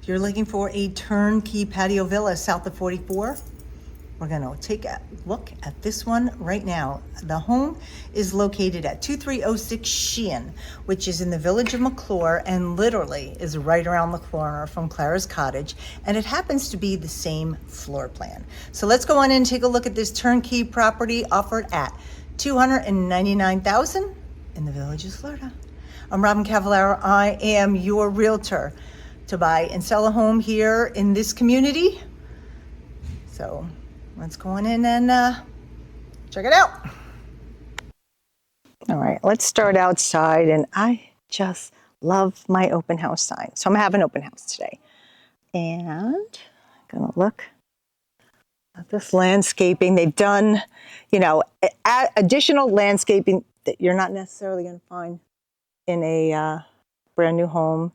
If you're looking for a turnkey patio villa south of 44, we're gonna take a look at this one right now. The home is located at 2306 Sheehan, which is in the Village of McClure and literally is right around the corner from Clara's Cottage. And it happens to be the same floor plan. So let's go on in and take a look at this turnkey property offered at $299,000 in the Villages, Florida. I'm Robyn Cavallaro. I am your realtor to buy and sell a home here in this community. So let's go on in and check it out. All right, let's start outside, and I just love my open house sign. So I'm gonna have an open house today. And I'm gonna look at this landscaping. They've done, you know, additional landscaping that you're not necessarily gonna find in a brand new home.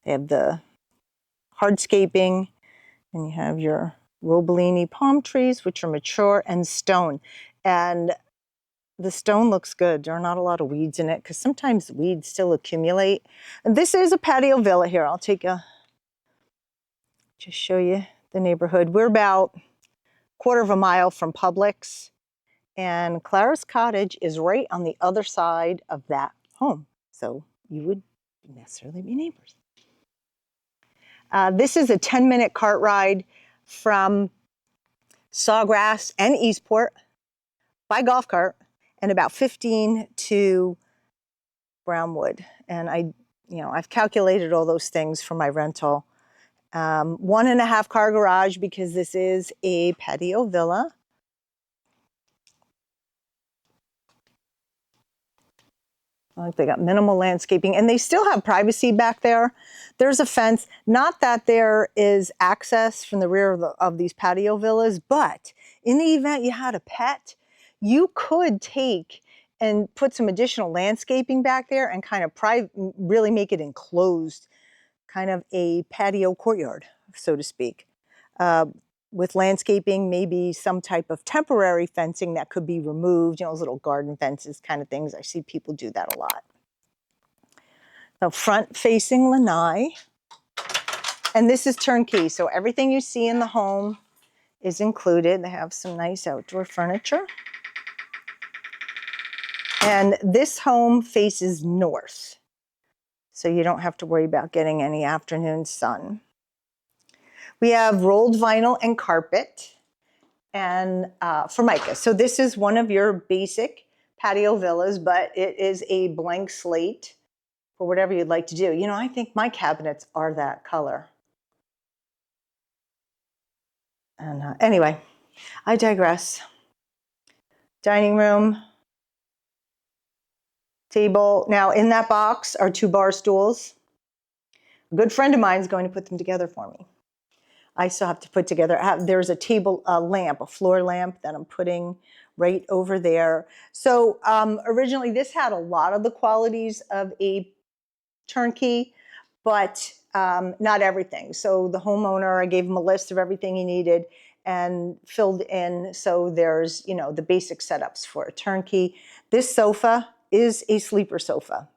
They have the hardscaping, and you have your Robellini palm trees, which are mature, and stone. And the stone looks good. There are not a lot of weeds in it because sometimes weeds still accumulate. And this is a patio villa here. I'll take just show you the neighborhood. We're about a quarter of a mile from Publix, and Clara's Cottage is right on the other side of that home. So you would necessarily be neighbors. This is a 10-minute cart ride from Sawgrass and EASPORT by golf cart, and about 15 to BROWNWOOD. And I've calculated all those things for my rental. 1.5 car garage because this is a patio villa. Like they got minimal landscaping, and they still have privacy back there. There's a fence. Not that there is access from the rear of these patio villas, but in the event you had a pet, you could take and put some additional landscaping back there and kind of really make it enclosed, kind of a patio courtyard, so to speak. With landscaping, maybe some type of temporary fencing that could be removed, you know, those little garden fences kind of things. I see people do that a lot. So front-facing lanai, and this is turnkey. So everything you see in the home is included. They have some nice outdoor furniture. And this home faces north, so you don't have to worry about getting any afternoon sun. We have rolled vinyl and carpet and Formica. So this is one of your basic patio villas, but it is a blank slate for whatever you'd like to do. You know, I think my cabinets are that color. And anyway, I digress. Dining room, table. Now in that box are 2 bar stools. A good friend of mine is going to put them together for me. I still have to put together, there's a table lamp, a floor lamp that I'm putting right over there. So originally this had a lot of the qualities of a turnkey, but not everything. So the homeowner, I gave him a list of everything he needed and filled in. So there's, you know, the basic setups for a turnkey. This sofa is a sleeper sofa.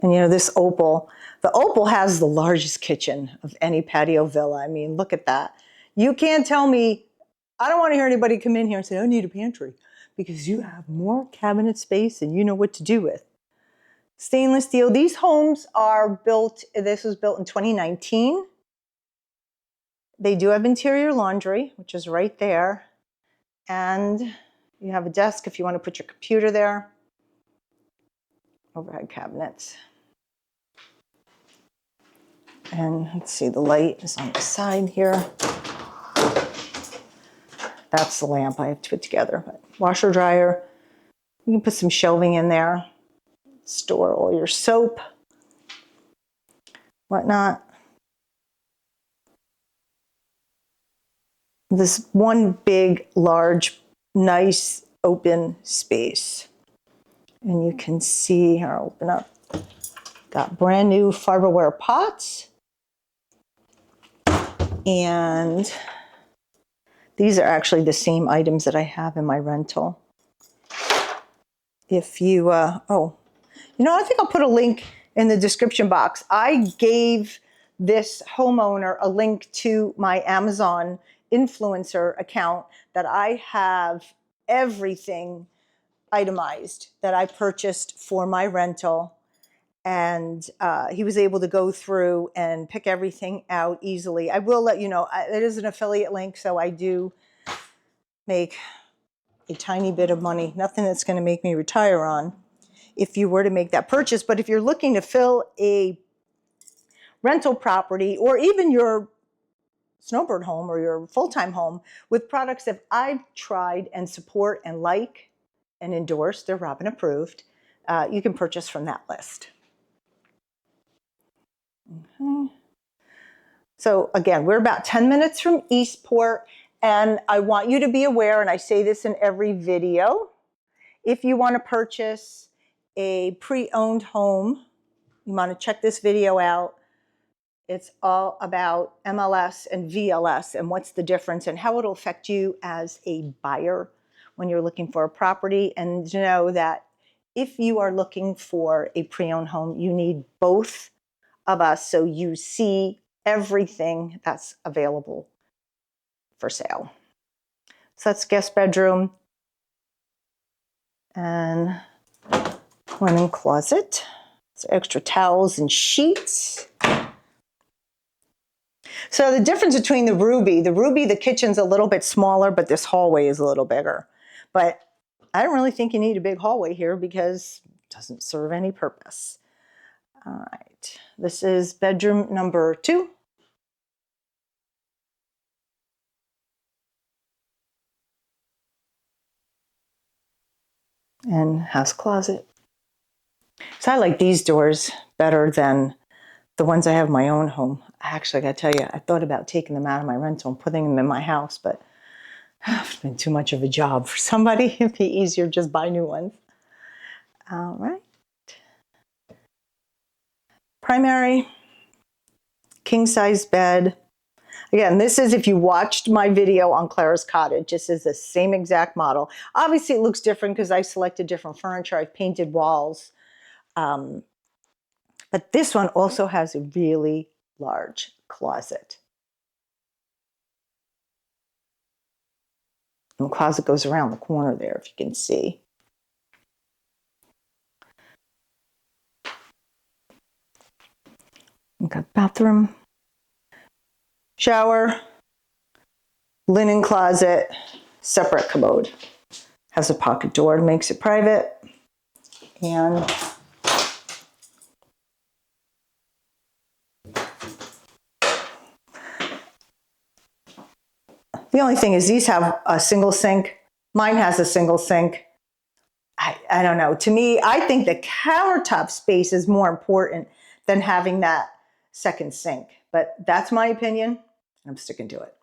And you know, this Opal, the Opal has the largest kitchen of any patio villa. I mean, look at that. You can't tell me, I don't want to hear anybody come in here and say, I need a pantry, because you have more cabinet space and you know what to do with. Stainless steel. These homes are built, this was built in 2019. They do have interior laundry, which is right there. And you have a desk if you want to put your computer there. Overhead cabinets. And let's see, the light is on the side here. That's the lamp I have to put together. But washer, dryer. You can put some shelving in there. Store all your soap, whatnot. This one big, large, nice, open space. And you can see, here, I'll open up. Got brand new fiberware pots. And these are actually the same items that I have in my rental. if you, oh, you know, I think I'll put a link in the description box. I gave this homeowner a link to my Amazon influencer account that I have everything itemized that I purchased for my rental. And he was able to go through and pick everything out easily. I will let you know, it is an affiliate link, so I do make a tiny bit of money, nothing that's going to make me retire on if you were to make that purchase. But if you're looking to fill a rental property or even your snowbird home or your full-time home with products that I've tried and support and like and endorse, they're Robyn approved, you can purchase from that list. Okay. So again, we're about 10 minutes from EASPORT, and I want you to be aware, and I say this in every video, if you want to purchase a pre-owned home, you want to check this video out. It's all about MLS and VLS and what's the difference and how it'll affect you as a buyer when you're looking for a property. And to know that if you are looking for a pre-owned home, you need both of us so you see everything that's available for sale. So that's guest bedroom and linen closet. So extra towels and sheets. So the difference between the Ruby, the kitchen's a little bit smaller, but this hallway is a little bigger. But I don't really think you need a big hallway here because it doesn't serve any purpose. All right, this is bedroom number 2. And house closet. So I like these doors better than the ones I have in my own home. Actually, I gotta tell you, I thought about taking them out of my rental and putting them in my house, but it's been too much of a job for somebody. It'd be easier to just buy new ones. All right. Primary, king size bed. Again, this is if you watched my video on Clara's Cottage, this is the same exact model. Obviously it looks different because I selected different furniture. I've painted walls. But this one also has a really large closet. And the closet goes around the corner there, if you can see. We've got bathroom, shower, linen closet, separate commode. Has a pocket door, makes it private. And the only thing is these have a single sink. Mine has a single sink. I don't know. To me, I think the countertop space is more important than having that second sink. But that's my opinion. I'm sticking to it.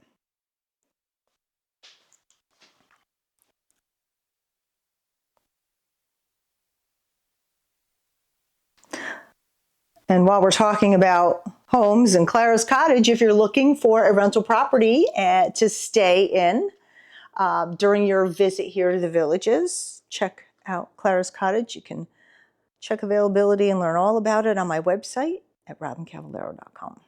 And while we're talking about homes and Clara's Cottage, if you're looking for a rental property to stay in during your visit here to the Villages, check out Clara's Cottage. You can check availability and learn all about it on my website at robyncavallaro.com.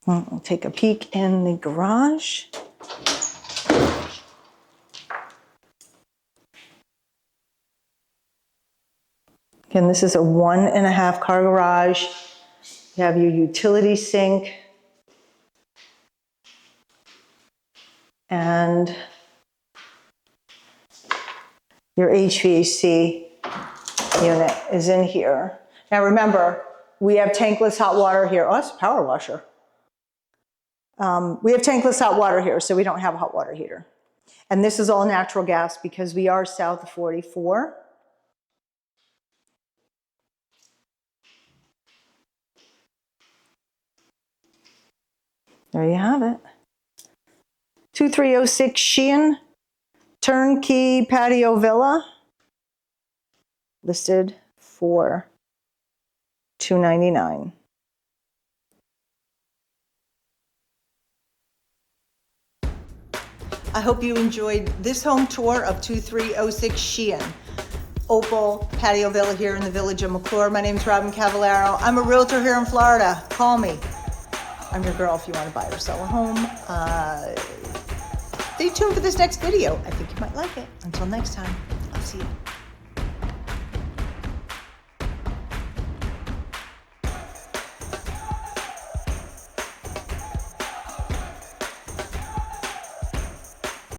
We'll take a peek in the garage. Again, this is a 1.5 car garage. You have your utility sink and your HVAC unit is in here. Now remember, we have tankless hot water here. Oh, that's a power washer. We have tankless hot water here, so we don't have a hot water heater. And this is all natural gas because we are south of 44. There you have it. 2306 Sheehan Turnkey Patio Villa, listed for $299. I hope you enjoyed this home tour of 2306 Sheehan Opal Patio Villa here in the Village of McClure. My name is Robyn Cavallaro. I'm a realtor here in Florida. Call me. I'm your girl if you want to buy or sell a home. Stay tuned for this next video. I think you might like it. Until next time, I'll see you.